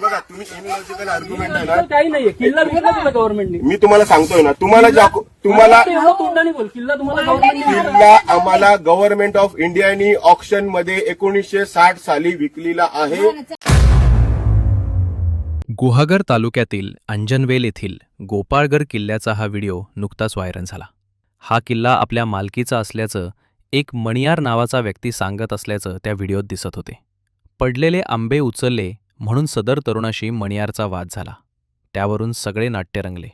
बघा तुम्ही illogical argument आहे ना, काही नाहीये. किल्ला विकला तुला गव्हर्नमेंटने. मी तुम्हाला सांगतोय ना, तुम्हाला एवढं तोंडाने बोल. किल्ला तुम्हाला गव्हर्नमेंटने किल्ला आम्हाला गव्हर्नमेंट ऑफ इंडियानी ऑक्शन मध्ये 1960 साली विकलेला आहे. गुहागर तालुक्यातील अंजनवेल येथील गोपाळगड किल्ल्याचा हा व्हिडिओ नुकताच व्हायरल झाला. हा किल्ला आपल्या मालकीचा असल्याचं एक मणियार नावाचा व्यक्ती सांगत असल्याचं त्या व्हिडिओत दिसत होते. पडलेले आंबे उचलले म्हणून सदर तरुणाशी मणियारचा वाद झाला. त्यावरून सगळे नाट्य रंगले.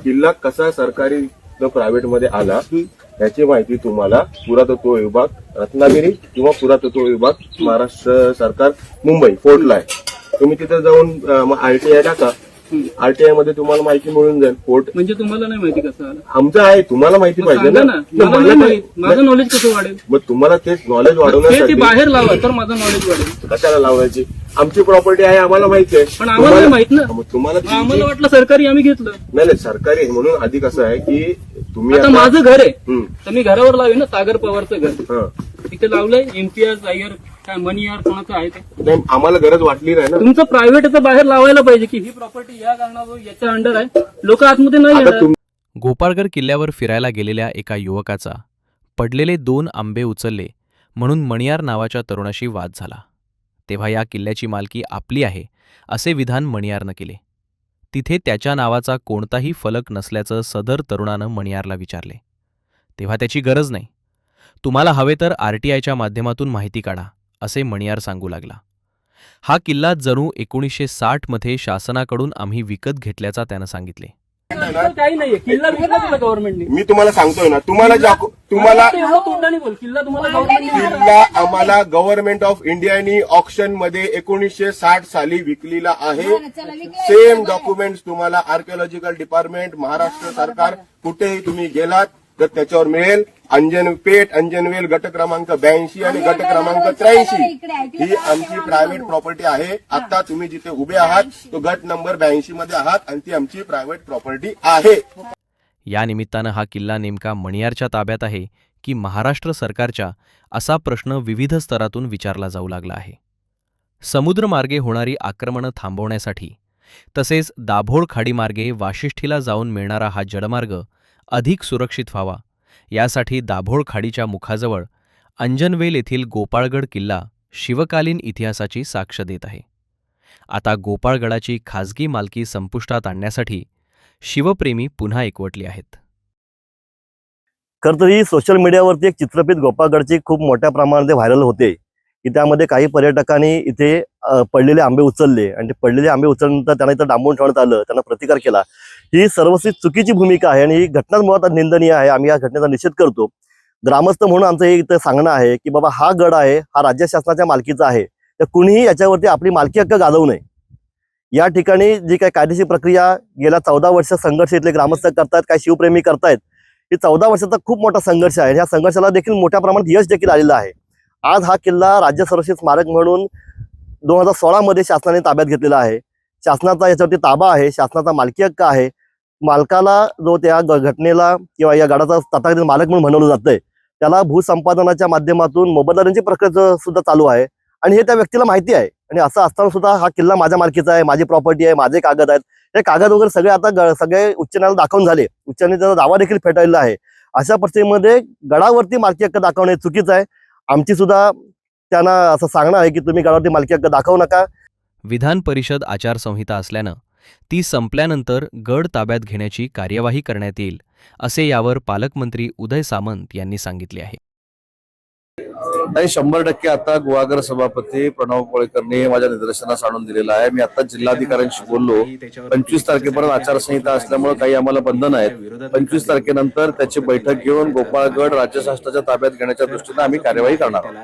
किल्ला कसा सरकारी प्रायव्हेट मध्ये आला याची माहिती तुम्हाला पुरातत्व विभाग रत्नागिरी किंवा पुरातत्व विभाग महाराष्ट्र सरकार मुंबई फोर्टला आहे. तुम्ही तिथे जाऊन आरटीआय टाका. आरटीआय मध्ये तुम्हाला माहिती मिळून जाईल. फोर्ट म्हणजे तुम्हाला नाही माहिती कसं आलं? आमचं आहे, तुम्हाला माहिती पाहिजे ना. मला माहित. माझं नॉलेज कसं वाढेल? मग तुम्हाला तेच नॉलेज ते वाढवण्यासाठी बाहेर लावा तर माझं नॉलेज वाढेल. कशाला लावायची? आमची प्रॉपर्टी आहे, आम्हाला माहिती आहे. पण आम्हाला नाही माहित ना. मग तुम्हाला आम्हाला वाटलं सरकारी आम्ही घेतलं. नाही सरकारी आहे म्हणून आधी कसं आहे की तुम्ही आता माझं घर आहे हं, तर मी घरावर लावेन ना. सागर पवारचं घर हं. तिथे लावलंय. इम्तियाज अय्यर काय मणियार कोणाचं आहे ते. नाही, आम्हाला गरज वाटली नाही ना. तुमचं प्रायव्हेट तर बाहेर लावायला पाहिजे की ही प्रॉपर्टी या कारणावर याच्या अंडर आहे. लोक आतमध्ये नाही आता येणार. गोपाळगड किल्ल्यावर फिरायला गेलेल्या एका युवकाचा पडलेले 2 आंबे उचलले म्हणून मणियार नावाच्या तरुणाशी वाद झाला. तेव्हा या किल्ल्याची मालकी आपली आहे असे विधान मणियारनं केले. तिथे त्याच्या नावाचा कोणताही फलक नसल्याचं सदर तरुणानं मणियारला विचारले. तेव्हा त्याची गरज नाही, तुम्हाला हवे तर आरटीआयच्या माध्यमातून माहिती काढा असे मणियार सांगू लागला. हा किल्ला जणू 1960 मध्ये शासनाकडून आम्ही विकत घेतल्याचा त्यानं सांगितले. काही नाहीये. किल्ला विकला तुला गव्हर्नमेंटने. मी तुम्हाला सांगतोय ना, तुम्हाला एवढं तोंडाने बोल. किल्ला तुम्हाला गव्हर्नमेंटने किल्ला आम्हाला गव्हर्नमेंट ऑफ इंडियानी ऑक्शन मध्ये 1960 साली विकलेला आहे. सेम डॉक्युमेंट्स तुम्हाला आर्किओलॉजिकल डिपार्टमेंट महाराष्ट्र सरकार कुठेही तुम्ही गेलात तर त्याच्यावर मिळेल. अंजनवेल गट क्रमांक 82 आणि गट क्रमांक 83 ही आमची प्रायव्हेट प्रॉपर्टी आहे. आता तुम्ही जिथे उभे आहात तो गट नंबर 82 मध्ये आहात आणि ती आमची प्रायव्हेट प्रॉपर्टी आहे. या निमित्तानं हा किल्ला नेमका मणियारच्या ताब्यात आहे की महाराष्ट्र सरकारच्या असा प्रश्न विविध स्तरातून विचारला जाऊ लागला आहे. समुद्रमार्गे होणारी आक्रमणं थांबवण्यासाठी तसेच दाभोळ खाडीमार्गे वाशिष्ठीला जाऊन मिळणारा हा जलमार्ग अधिक सुरक्षित व्हावा यासाठी दाभोळ खाडीच्या मुखाजवळ अंजनवेल येथील गोपाळगड किल्ला शिवकालीन इतिहासाची साक्ष देत आहे. आता गोपाळगडाची खाजगी मालकी संपुष्टात आणण्यासाठी शिवप्रेमी पुन्हा एकवटली आहेत. खरं तर ही सोशल मीडियावरती एक चित्रफित गोपाळगडची खूप मोठ्या प्रमाणात व्हायरल होते की त्यामध्ये काही पर्यटकांनी इथे पडलेले आंबे उचलले आणि ते पडलेले आंबे उचलल्यानंतर त्यांना इथं डांबून ठेवण्यात आलं, त्यांना प्रतिकार केला. ही सर्वस्वी चुकीची भूमिका आहे आणि ही घटनाच मुळात निंदनीय आहे. आम्ही या घटनेचा निषेध करतो. ग्रामस्थ म्हणून आमचं हे इथं सांगणं आहे की बाबा हा गड आहे, हा राज्य शासनाच्या मालकीचा आहे, तर कुणीही याच्यावरती आपली मालकी हक्क गाजवू नये. या ठिकाणी जी काही कायदेशीर प्रक्रिया गेल्या 14 वर्ष संघर्ष इथले ग्रामस्थ करतायत, काही शिवप्रेमी करतायत, ही 14 वर्षाचा खूप मोठा संघर्ष आहे. या संघर्षाला देखील मोठ्या प्रमाणात यश देखील आलेलं आहे. आज हा किल्ला राज्य संरक्षित स्मारक म्हणून 2016 मध्ये शासनाने ताब्यात घेतलेला आहे. शासनाचा याच्यावरती ताबा आहे, शासनाचा मालकी हक्क आहे. मालकाला जो त्या घटनेला किंवा या गडाचा तथाकथित मालक म्हणून म्हणवलं जातंय त्याला भूसंपादनाच्या माध्यमातून मोबदल्याची प्रक्रिया सुद्धा चालू आहे आणि हे त्या व्यक्तीला माहिती आहे. आणि असं असताना सुद्धा हा किल्ला माझ्या मालकीचा आहे, माझी प्रॉपर्टी आहे, माझे कागद आहेत, हे कागद वगैरे सगळे आता सगळे उच्च न्यायालयात दाखवून झाले. उच्च न्यायालयाने त्याचा दावा देखील फेटाळलेला आहे. अशा परिस्थितीमध्ये गडावरती मालकी हक्क दाखवणे चुकीचं आहे. आमची सुद्धा त्यांना असं सांगणं आहे की तुम्ही गडावरती मालकी हक्क दाखवू नका. विधान परिषद आचारसंहिता असल्यानं ती संपल्यानंतर गड ताब्यात घेण्याची कार्यवाही करण्यात येईल असे यावर पालकमंत्री उदय सामंत यांनी सांगितले आहे. नाही, 100% आता गुहागर सभापती प्रणव कोळेकरने माझ्या निदर्शनास आणून दिलेला आहे. मी आता जिल्हाधिकाऱ्यांशी बोललो. 25 तारखेपर्यंत आचारसंहिता असल्यामुळे काही आम्हाला बंधन आहेत. 25 तारखेनंतर त्याची बैठक घेऊन गोपाळगड राज्य शासनाच्या ताब्यात घेण्याच्या दृष्टीने आम्ही कार्यवाही करणार आहोत.